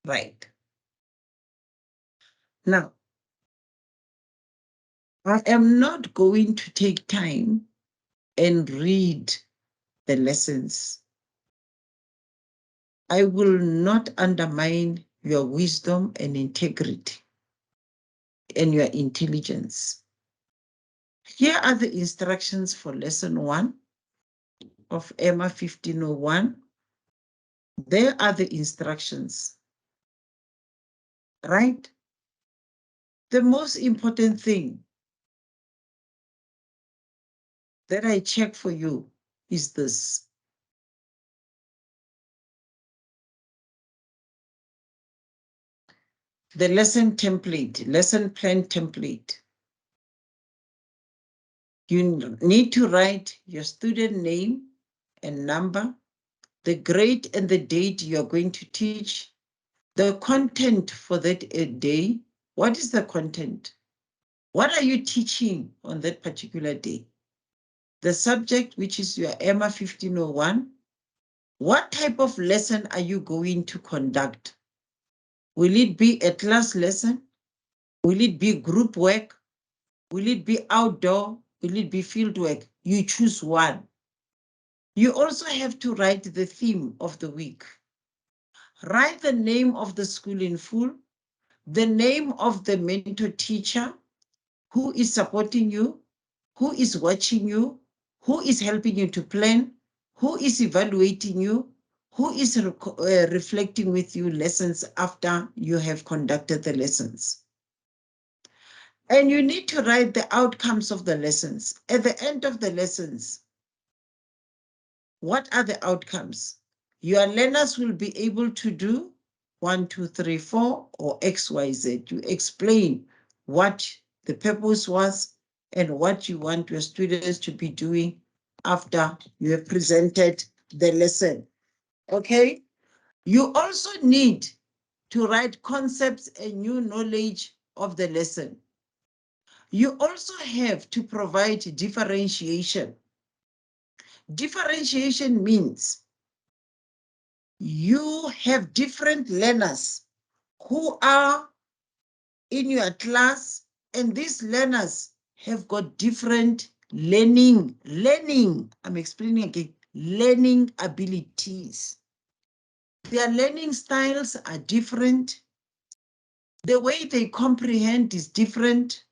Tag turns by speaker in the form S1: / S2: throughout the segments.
S1: Right. Now, I am not going to take time and read the lessons. I will not undermine your wisdom and integrity and your intelligence. Here are the instructions for lesson 1 of EMA 1501. There are the instructions, right? The most important thing that I check for you is this. The lesson template, lesson plan template. You need to write your student name and number, the grade and the date you're going to teach, the content for that day. What is the content? What are you teaching on that particular day? The subject, which is your EMA 1501. What type of lesson are you going to conduct? Will it be a class lesson? Will it be group work? Will it be outdoor? Will it be field work? You choose one. You also have to write the theme of the week. Write the name of the school in full, the name of the mentor teacher, who is supporting you, who is watching you, who is helping you to plan, who is evaluating you, who is reflecting with you lessons after you have conducted the lessons. And you need to write the outcomes of the lessons. At the end of the lessons, what are the outcomes? Your learners will be able to do 1, 2, 3, 4, or X, Y, Z. You explain what the purpose was and what you want your students to be doing after you have presented the lesson. Okay? You also need to write concepts and new knowledge of the lesson. You also have to provide differentiation. Differentiation means you have different learners who are in your class, and these learners have got different learning, I'm explaining again, learning abilities. Their learning styles are different. The way they comprehend is different.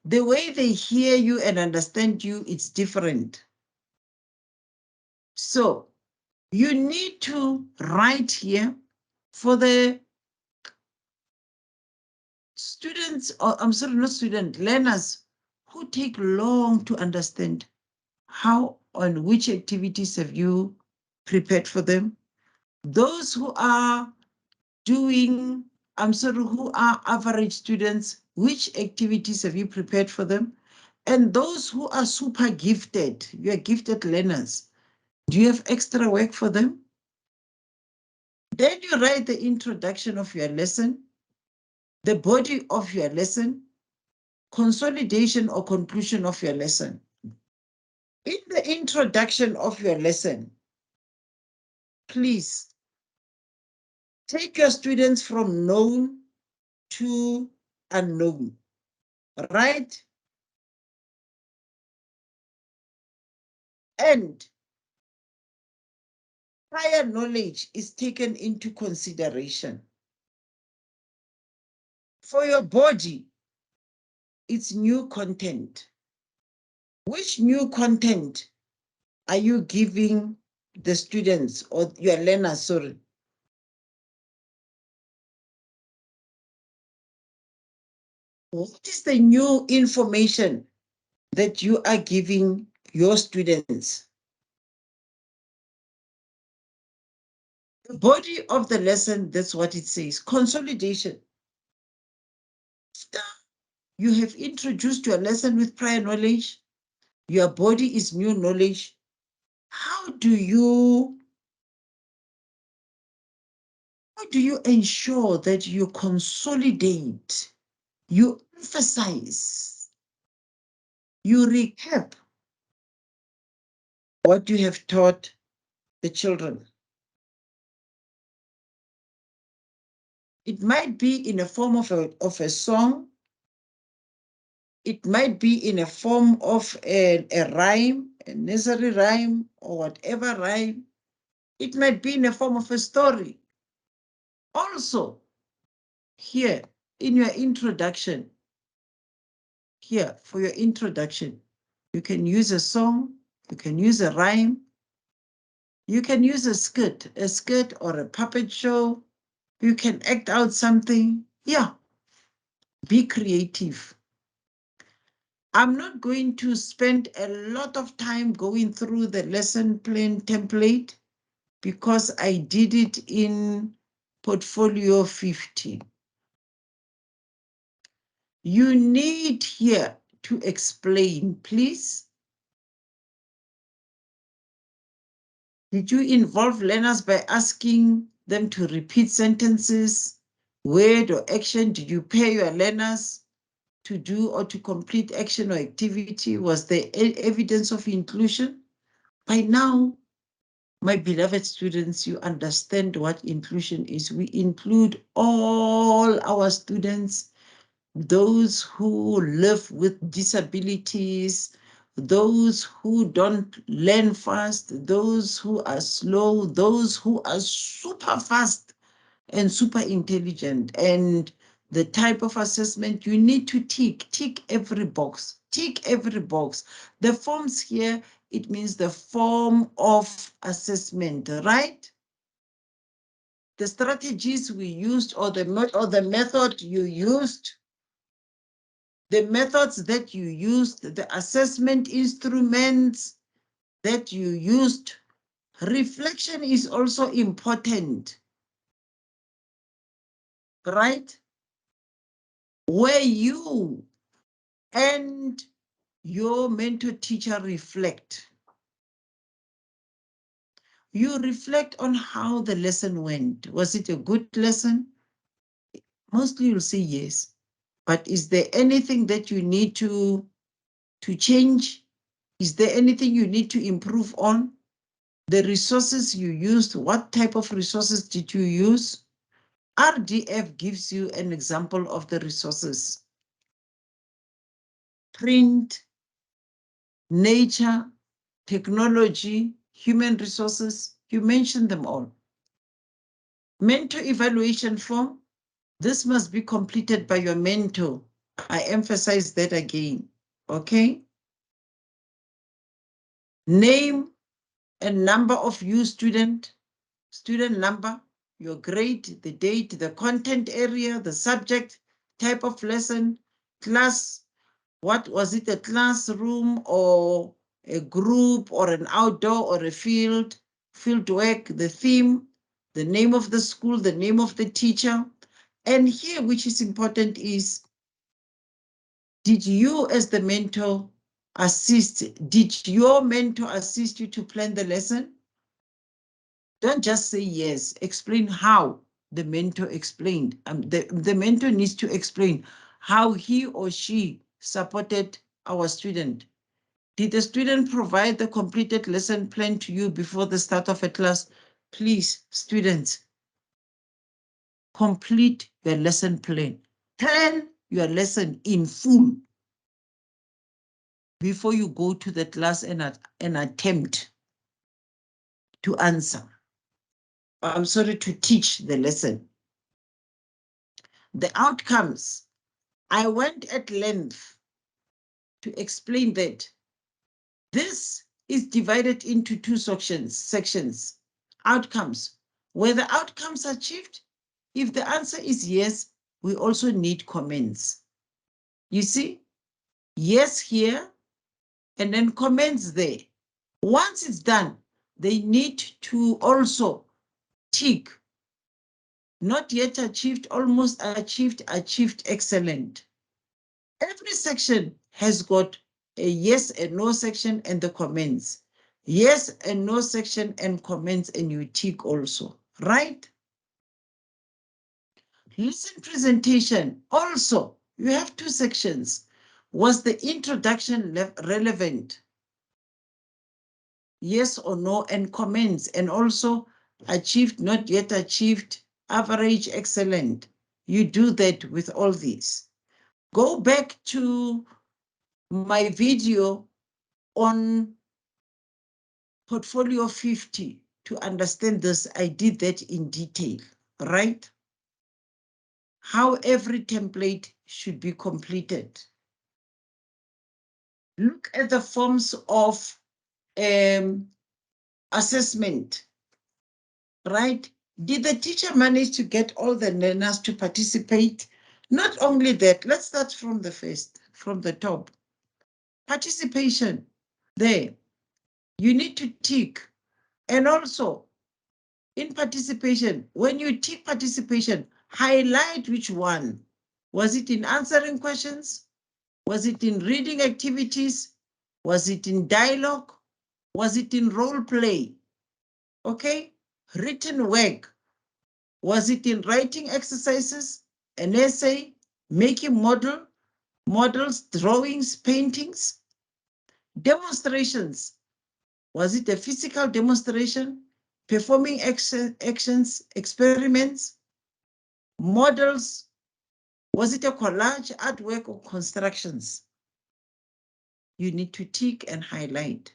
S1: The way they hear you and understand you, it's different. So you need to write here for the students, or I'm sorry, not students, learners who take long to understand how on which activities have you prepared for them. Those who are doing, who are average students, which activities have you prepared for them? And those who are super gifted, you are gifted learners, do you have extra work for them? Then you write the introduction of your lesson, the body of your lesson, consolidation or conclusion of your lesson. In the introduction of your lesson, please take your students from known to unknown, right? And prior knowledge is taken into consideration. For your body, it's new content. Which new content are you giving the students or your learners, sorry? What is the new information that you are giving your students? The body of the lesson, that's what it says, consolidation. After you have introduced your lesson with prior knowledge, your body is new knowledge. How do you ensure that you consolidate, you emphasize, you recap what you have taught the children? It might be in a form of a song. It might be in a form of a rhyme, a nursery rhyme, or whatever rhyme. It might be in a form of a story. Also, here in your introduction, here for your introduction, you can use a song, you can use a rhyme, you can use a skirt or a puppet show. You can act out something. Yeah, be creative. I'm not going to spend a lot of time going through the lesson plan template because I did it in portfolio 50. You need here to explain, please. Did you involve learners by asking them to repeat sentences, word or action? Did you pair your learners to do or to complete action or activity? Was there evidence of inclusion? By now, my beloved students, you understand what inclusion is. We include all our students, those who live with disabilities, those who don't learn fast, those who are slow, those who are super fast and super intelligent. And the type of assessment you need to tick every box, tick every box. The forms here, it means the form of assessment, right? The strategies we used or the method you used, the methods that you used, the assessment instruments that you used. Reflection is also important, right? Where you and your mentor teacher reflect. You reflect on how the lesson went. Was it a good lesson? Mostly you'll say yes. But is there anything that you need to change? Is there anything you need to improve on? The resources you used, what type of resources did you use? RDF gives you an example of the resources. Print, nature, technology, human resources, you mentioned them all. Mentor evaluation form, this must be completed by your mentor. I emphasize that again, okay? Name and number of you student number, your grade, the date, the content area, the subject, type of lesson, class, what was it, a classroom or a group or an outdoor or a field work, the theme, the name of the school, the name of the teacher. And here, which is important, is did you as the mentor did your mentor assist you to plan the lesson? Don't just say yes, explain how the mentor explained. The mentor needs to explain how he or she supported our student. Did the student provide the completed lesson plan to you before the start of a class? Please, students, complete your lesson plan. Plan your lesson in full before you go to the class and attempt to answer. I'm sorry, to teach the lesson. The outcomes, I went at length to explain that this is divided into two sections. Outcomes, where the outcomes are achieved. If the answer is yes, we also need comments. You see, yes here, and then comments there. Once it's done, they need to also tick. Not yet achieved, almost achieved, achieved excellent. Every section has got a yes and no section and the comments. Yes and no section and comments, and you tick also, right? Lesson presentation, also, you have two sections. Was the introduction relevant? Yes or no, and comments, and also achieved, not yet achieved, average, excellent. you do that with all these. Go back to my video on Portfolio 50 to understand this. I did that in detail, right? How every template should be completed. Look at the forms of assessment, right? Did the teacher manage to get all the learners to participate? Not only that, let's start from the first, from the top. Participation, there. You need to tick. And also, in participation, when you tick participation, highlight which one. Was it in answering questions? Was it in reading activities? Was it in dialogue? Was it in role play? Okay, written work. Was it in writing exercises, an essay, making models, drawings, paintings? Demonstrations. Was it a physical demonstration, performing actions, experiments, models? Was it a collage, artwork, or constructions? You need to tick and highlight.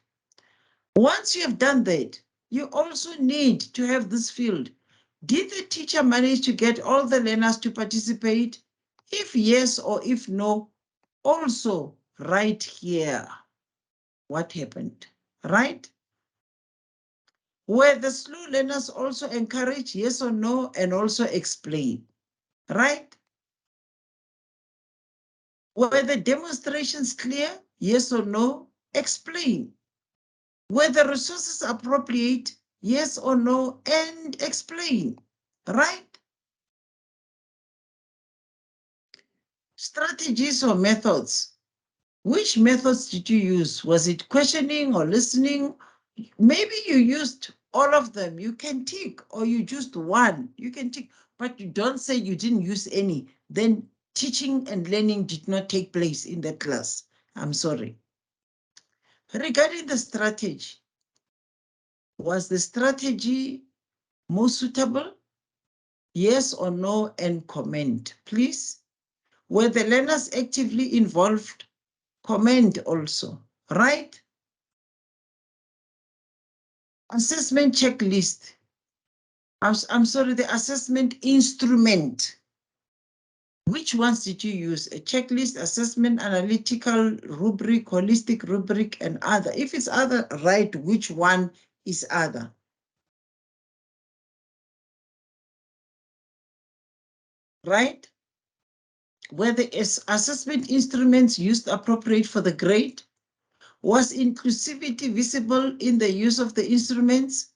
S1: Once you have done that, you also need to have this field. Did the teacher manage to get all the learners to participate? If yes or if no, also write here what happened, right? Were the slow learners also encouraged, yes or no, and also explain, right? Were the demonstrations clear, yes or no, explain. Were the resources appropriate, yes or no, and explain, right? Strategies or methods. Which methods did you use? Was it questioning or listening? Maybe you used all of them. You can tick, or you just one. You can tick, but you don't say you didn't use any. Then teaching and learning did not take place in that class. I'm sorry. Regarding the strategy, was the strategy more suitable? Yes or no, and comment, please. Were the learners actively involved? Comment also, right? Assessment checklist. I'm sorry, the assessment instrument. Which ones did you use? A checklist, assessment, analytical, rubric, holistic rubric, and other. If it's other, write which one is other. Right? Were the assessment instruments used appropriate for the grade? Was inclusivity visible in the use of the instruments?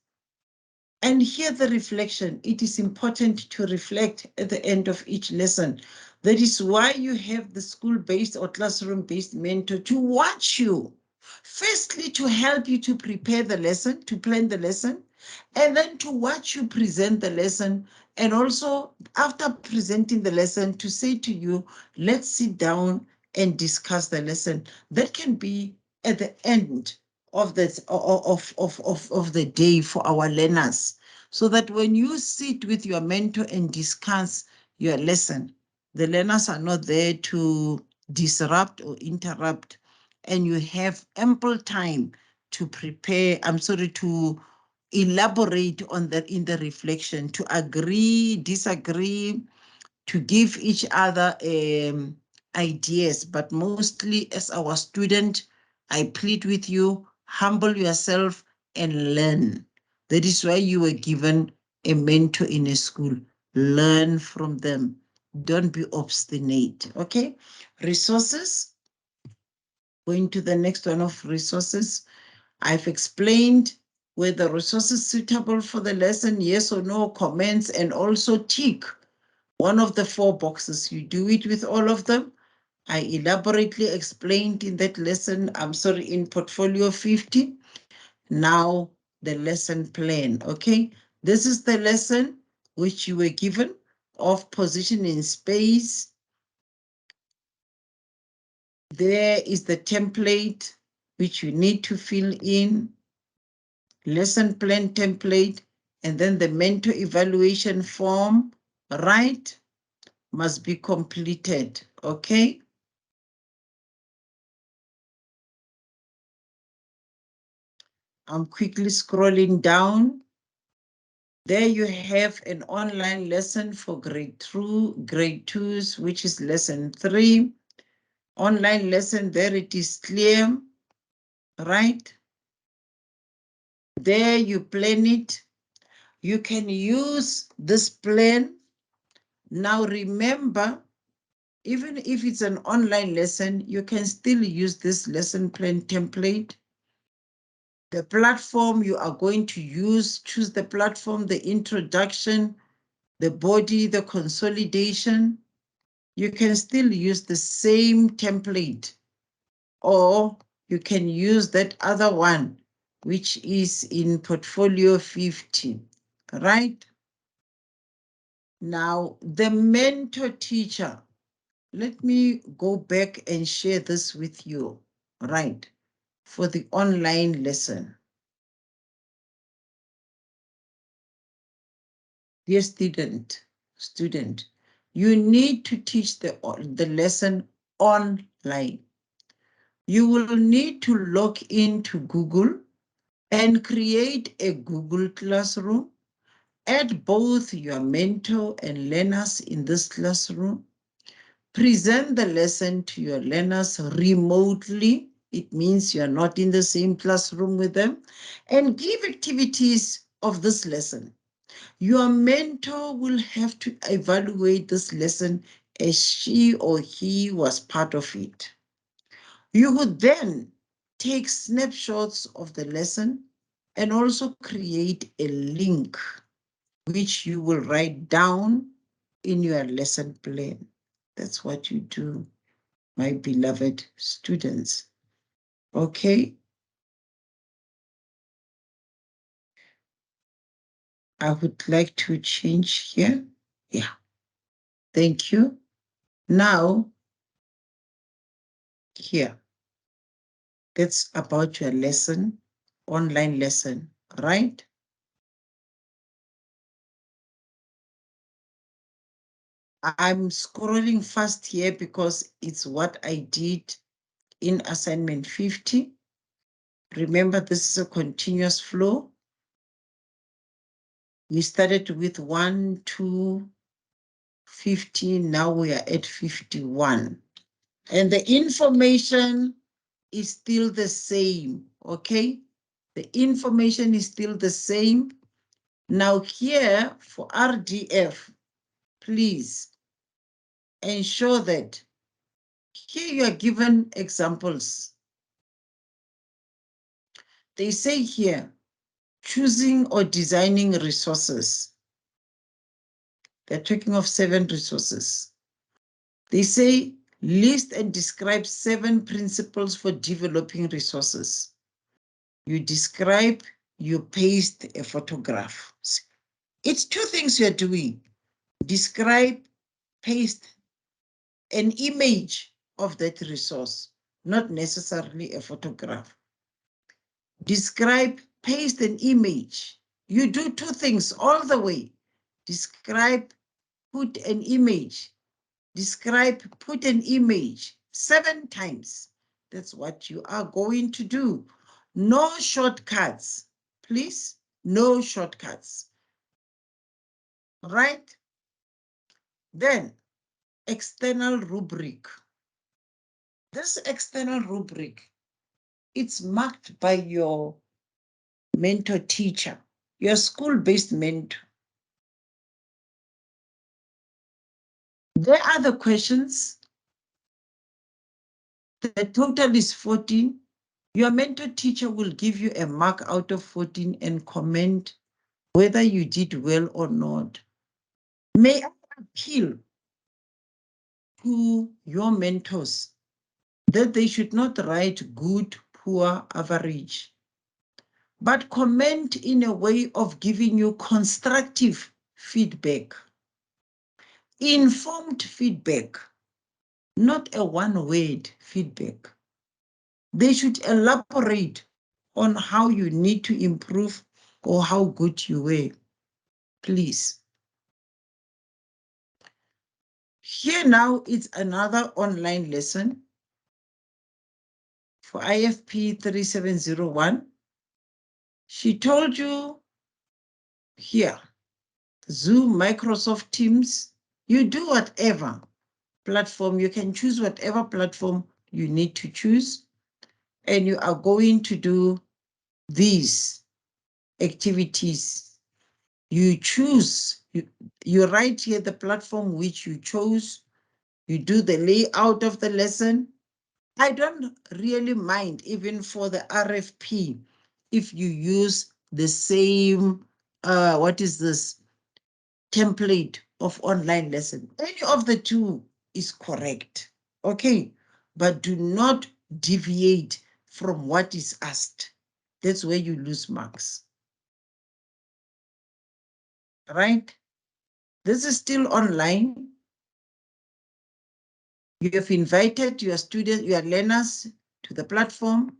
S1: And here the reflection. It is important to reflect at the end of each lesson. That is why you have the school-based or classroom-based mentor to watch you. Firstly, to help you to prepare the lesson, to plan the lesson, and then to watch you present the lesson. And also, after presenting the lesson, to say to you, let's sit down and discuss the lesson. That can be at the end of the day for our learners, so that when you sit with your mentor and discuss your lesson, the learners are not there to disrupt or interrupt, and you have ample time to prepare, to elaborate on that in the reflection, to agree, disagree, to give each other ideas. But mostly, as our student, I plead with you, humble yourself and learn. That is why you were given a mentor in a school. Learn from them. Don't be obstinate, okay? Resources. Going to the next one of resources. I've explained were the resources suitable for the lesson, yes or no, comments, and also tick one of the 4 boxes. You do it with all of them. I elaborately explained in that lesson, in Portfolio 50. Now the lesson plan, okay? This is the lesson which you were given of position in space. There is the template which you need to fill in, lesson plan template, and then the mentor evaluation form, right? must be completed, okay? I'm quickly scrolling down. There you have an online lesson for grade 2s, which is lesson 3. Online lesson, there it is clear, right? There you plan it. You can use this plan. Now remember, even if it's an online lesson, you can still use this lesson plan template. The platform you are going to use, choose the platform, the introduction, the body, the consolidation. You can still use the same template, or you can use that other one, which is in portfolio 50, right? Now, the mentor teacher, let me go back and share this with you, right? For the online lesson. Dear student, you need to teach the lesson online. You will need to log into Google and create a Google Classroom. Add both your mentor and learners in this classroom. Present the lesson to your learners remotely. It means you're not in the same classroom with them. And give activities of this lesson. Your mentor will have to evaluate this lesson as she or he was part of it. You would then take snapshots of the lesson and also create a link which you will write down in your lesson plan. That's what you do, my beloved students. Okay? I would like to change here. Yeah. Thank you. Now, here. That's about your lesson, online lesson, right? I'm scrolling fast here because it's what I did in assignment 50. Remember, this is a continuous flow. We started with 1, 2, 15. Now we are at 51. And the information is still the same, okay? The information is still the same. Now here for RDF, please ensure that here you are given examples. They say here, choosing or designing resources. They're talking of 7 resources. They say, list and describe 7 principles for developing resources. You describe, you paste a photograph. It's 2 things you're doing. Describe, paste an image of that resource, not necessarily a photograph. Describe, paste an image. You do 2 things all the way. Describe, put an image. Describe, put an image 7 times. That's what you are going to do. No shortcuts, please. No shortcuts. Right? Then, external rubric. This external rubric, it's marked by your mentor teacher, your school-based mentor. There are the questions. The total is 14. Your mentor teacher will give you a mark out of 14 and comment whether you did well or not. May I appeal to your mentors that they should not write good, poor, average, but comment in a way of giving you constructive feedback, informed feedback, not a one-word feedback. They should elaborate on how you need to improve or how good you were. Please. Here now it's another online lesson for IFP 3701. She told you here, Zoom, Microsoft Teams, you do whatever platform, you can choose whatever platform you need to choose, and you are going to do these activities. You choose, you write here the platform which you chose, you do the layout of the lesson. I don't really mind, even for the RFP, if you use the same, what is this, template of online lesson. Any of the two is correct, okay? But do not deviate from what is asked. That's where you lose marks, right? This is still online. You have invited your students, your learners to the platform,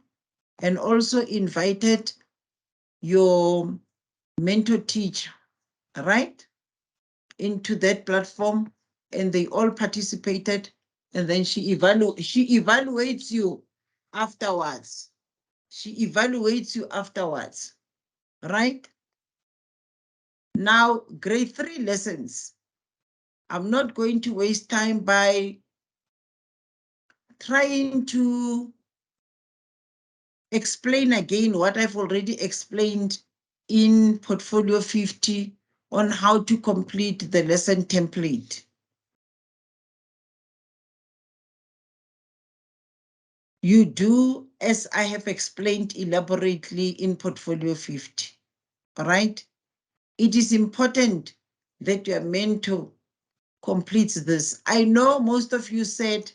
S1: and also invited your mentor teacher, right, into that platform, and they all participated, and then she evaluates you afterwards. She evaluates you afterwards, right? Now, grade 3 lessons. I'm not going to waste time by trying to explain again what I've already explained in Portfolio 50 on how to complete the lesson template. You do as I have explained elaborately in Portfolio 50, all right? It is important that your mentor completes this. I know most of you said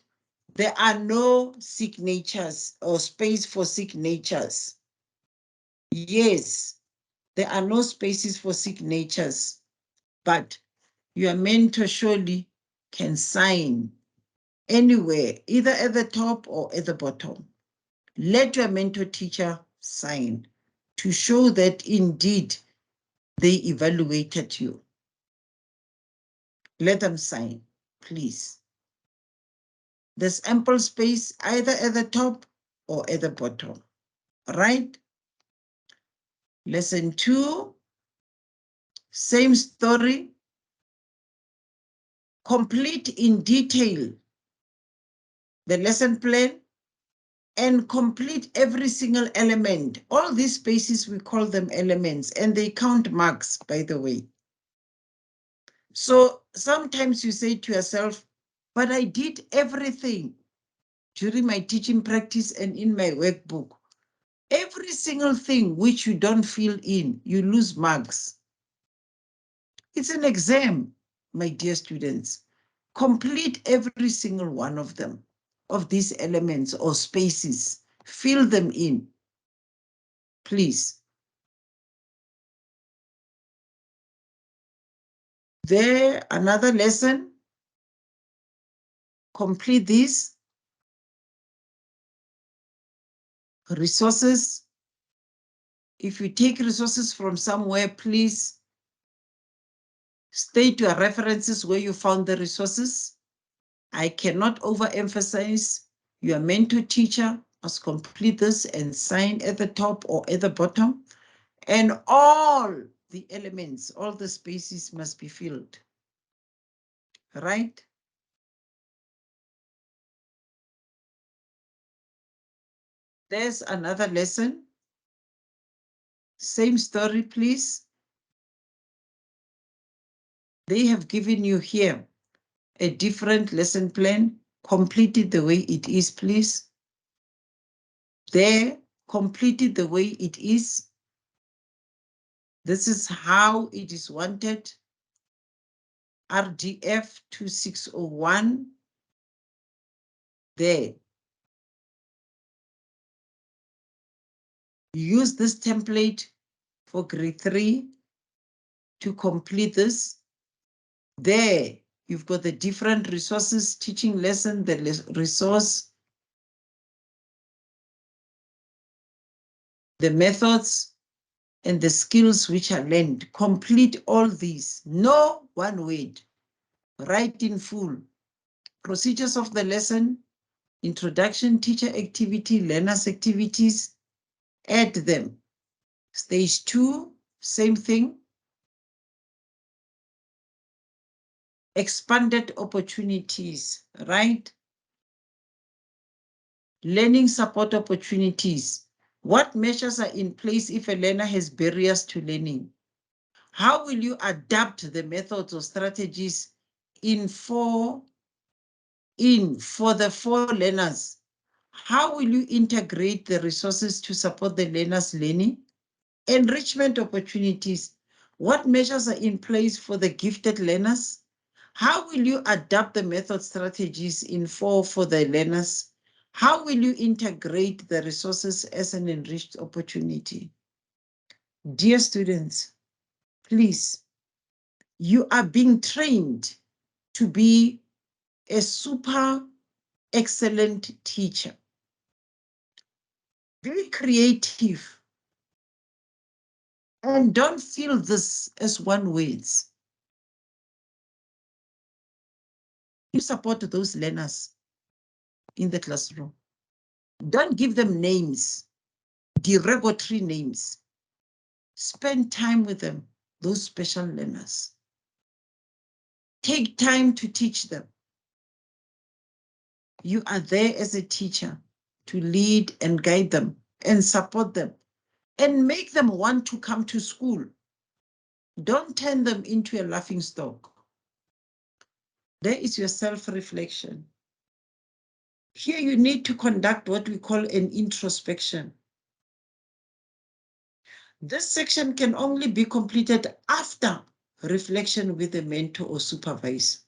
S1: there are no signatures or space for signatures. Yes, there are no spaces for signatures, but your mentor surely can sign anywhere, either at the top or at the bottom. Let your mentor teacher sign to show that indeed they evaluated you. Let them sign, please. There's ample space either at the top or at the bottom, right? Lesson 2, same story. Complete in detail the lesson plan and complete every single element. All these spaces, we call them elements, and they count marks, by the way. So sometimes you say to yourself, but I did everything during my teaching practice and in my workbook. Every single thing which you don't fill in, you lose marks. It's an exam, my dear students. Complete every single one of them, of these elements or spaces. Fill them in, please. There, another lesson. Complete this. Resources. If you take resources from somewhere, please state your references where you found the resources. I cannot overemphasize your mentor teacher must complete this and sign at the top or at the bottom. And all the elements, all the spaces must be filled, right? There's another lesson. Same story, please. They have given you here a different lesson plan. Complete it the way it is, please. There, complete it the way it is. This is how it is wanted. RDF 2601. There. Use this template for grade 3 to complete this. There, you've got the different resources, teaching lesson, the resource, the methods, and the skills which are learned. Complete all these. No one word. Write in full. Procedures of the lesson, introduction, teacher activity, learners activities, add them. Stage 2, same thing. Expanded opportunities, right? Learning support opportunities. What measures are in place if a learner has barriers to learning? How will you adapt the methods or strategies for the 4 learners? How will you integrate the resources to support the learners' learning? Enrichment opportunities. What measures are in place for the gifted learners? How will you adapt the method strategies for the learners? How will you integrate the resources as an enriched opportunity? Dear students, please, you are being trained to be a super excellent teacher. Be creative and don't feel this as one words. You support those learners in the classroom. Don't give them names, derogatory names. Spend time with them, those special learners. Take time to teach them. You are there as a teacher to lead and guide them and support them and make them want to come to school. Don't turn them into a laughingstock. There is your self-reflection. Here you need to conduct what we call an introspection. This section can only be completed after reflection with a mentor or supervisor.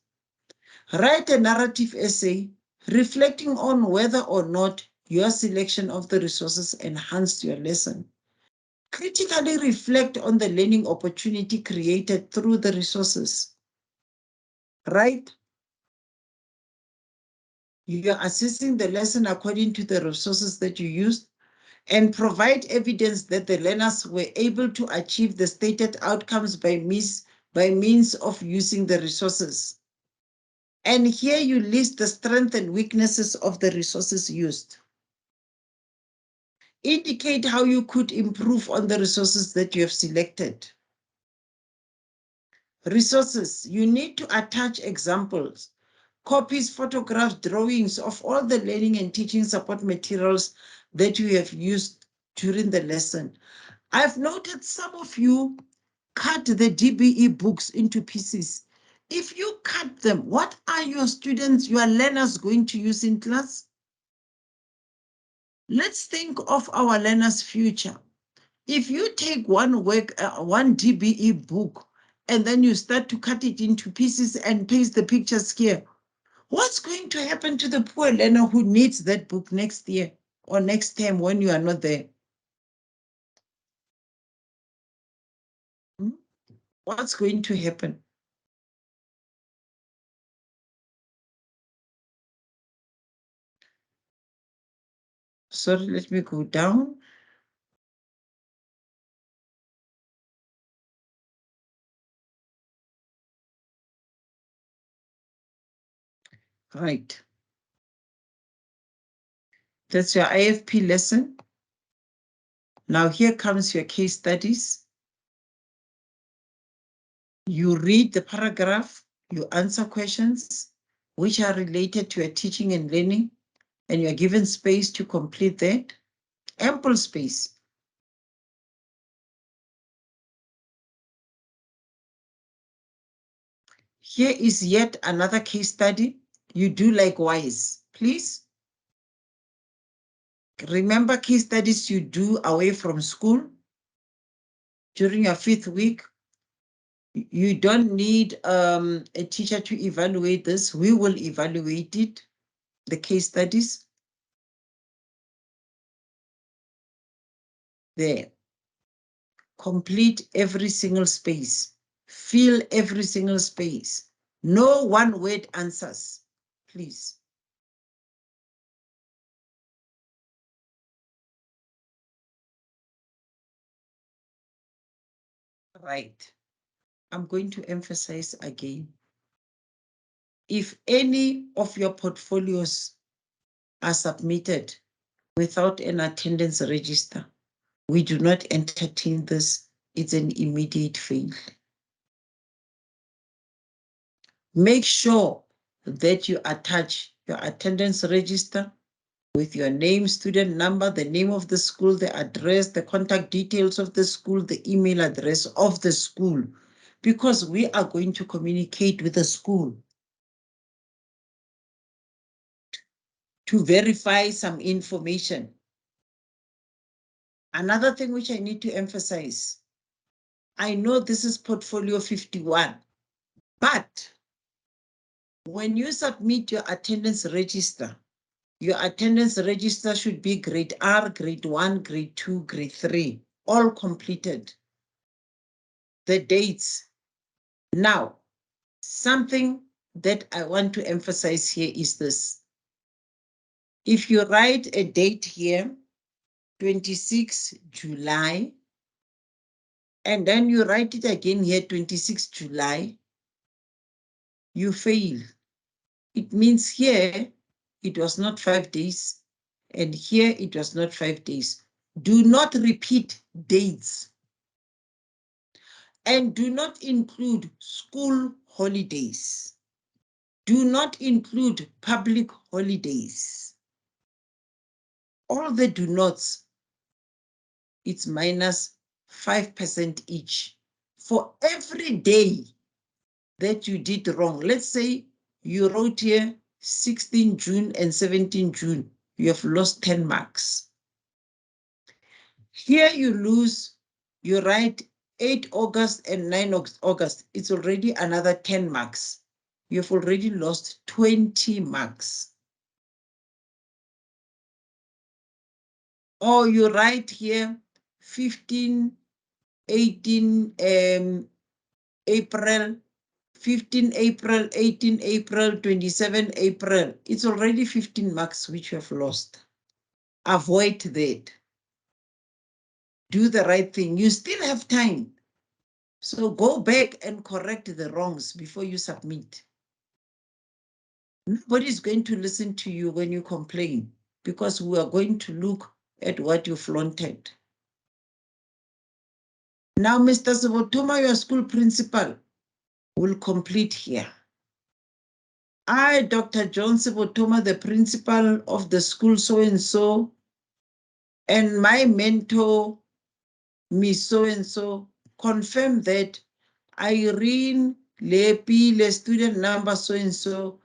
S1: Write a narrative essay reflecting on whether or not your selection of the resources enhanced your lesson. Critically reflect on the learning opportunity created through the resources. Right? You are assessing the lesson according to the resources that you used and provide evidence that the learners were able to achieve the stated outcomes by means of using the resources. And here you list the strengths and weaknesses of the resources used. Indicate how you could improve on the resources that you have selected. Resources, you need to attach examples, copies, photographs, drawings of all the learning and teaching support materials that you have used during the lesson. I've noted some of you cut the DBE books into pieces. If you cut them, what are your students, your learners going to use in class? Let's think of our learners' future. If you take one DBE book and then you start to cut it into pieces and paste the pictures here, what's going to happen to the poor learner who needs that book next year or next term when you are not there? What's going to happen? Sorry, let me go down. Right. That's your IFP lesson. Now here comes your case studies. You read the paragraph, you answer questions which are related to your teaching and learning, and you are given space to complete that. Ample space. Here is yet another case study. You do likewise, please. Remember case studies you do away from school during your 5th week. You don't need a teacher to evaluate this. We will evaluate it, the case studies. There. Complete every single space. Fill every single space. No one-word answers, please. Right. I'm going to emphasize again. if any of your portfolios are submitted without an attendance register, we do not entertain this. It's an immediate fail. Make sure that you attach your attendance register with your name, student number, the name of the school, the address, the contact details of the school, the email address of the school, because we are going to communicate with the school to verify some information. Another thing which I need to emphasize, I know this is portfolio 51, but when you submit your attendance register should be grade R, grade 1, grade 2, grade 3, all completed. The dates. Now, something that I want to emphasize here is this. If you write a date here, 26 July, and then you write it again here, 26 July, you fail. It means here it was not 5 days, and here it was not 5 days. Do not repeat dates. And do not include school holidays. Do not include public holidays. All the do nots, it's minus 5% each. For every day that you did wrong, let's say you wrote here 16 June and 17 June, you have lost 10 marks. Here you write 8 August and 9 August, it's already another 10 marks. You've already lost 20 marks. Or you write here 15, 18 April, 15 April, 18 April, 27 April. It's already 15 marks which you have lost. Avoid that. Do the right thing. You still have time. So go back and correct the wrongs before you submit. Nobody's going to listen to you when you complain, because we are going to look at what you flaunted. Now, Mr. Sebotoma, your school principal, will complete here. I, Dr. John Sebotoma, the principal of the school so-and-so, and my mentor, Miss so-and-so, confirm that Irene Lepi, the student number so-and-so,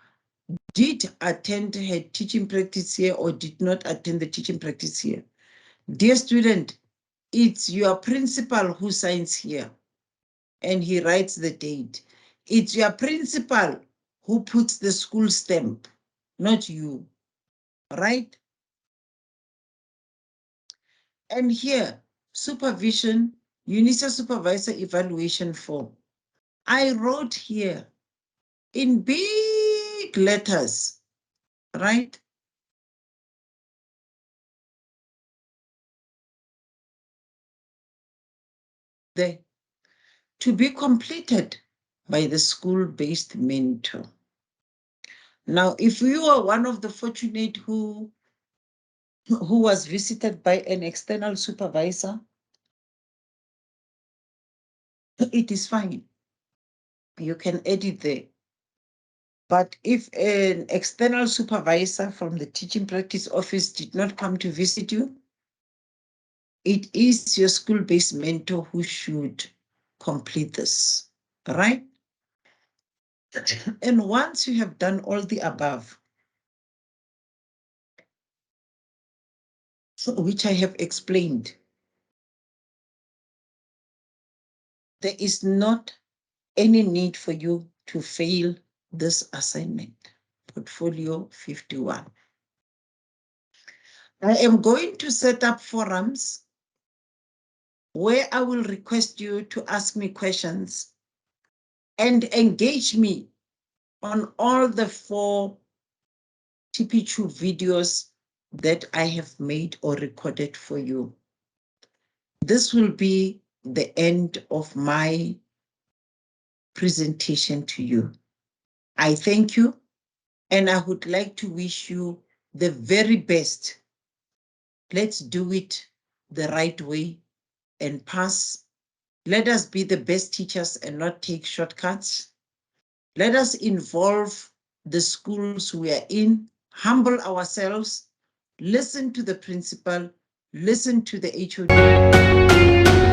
S1: did attend her teaching practice here or did not attend the teaching practice here. Dear student, it's your principal who signs here and he writes the date. It's your principal who puts the school stamp, not you, right? And here, supervision, UNISA supervisor evaluation form. I wrote here in big letters, right? To be completed by the school-based mentor. Now, if you are one of the fortunate who was visited by an external supervisor, it is fine. You can edit there. But if an external supervisor from the teaching practice office did not come to visit you, it is your school-based mentor who should complete this, right? And once you have done all the above, which I have explained, there is not any need for you to fail this assignment, portfolio 51. I am going to set up forums where I will request you to ask me questions and engage me on all the 4 TP2 videos that I have made or recorded for you. This will be the end of my presentation to you. I thank you, and I would like to wish you the very best. Let's do it the right way and pass. Let us be the best teachers and not take shortcuts. Let us involve the schools we are in, humble ourselves, listen to the principal, listen to the HOD.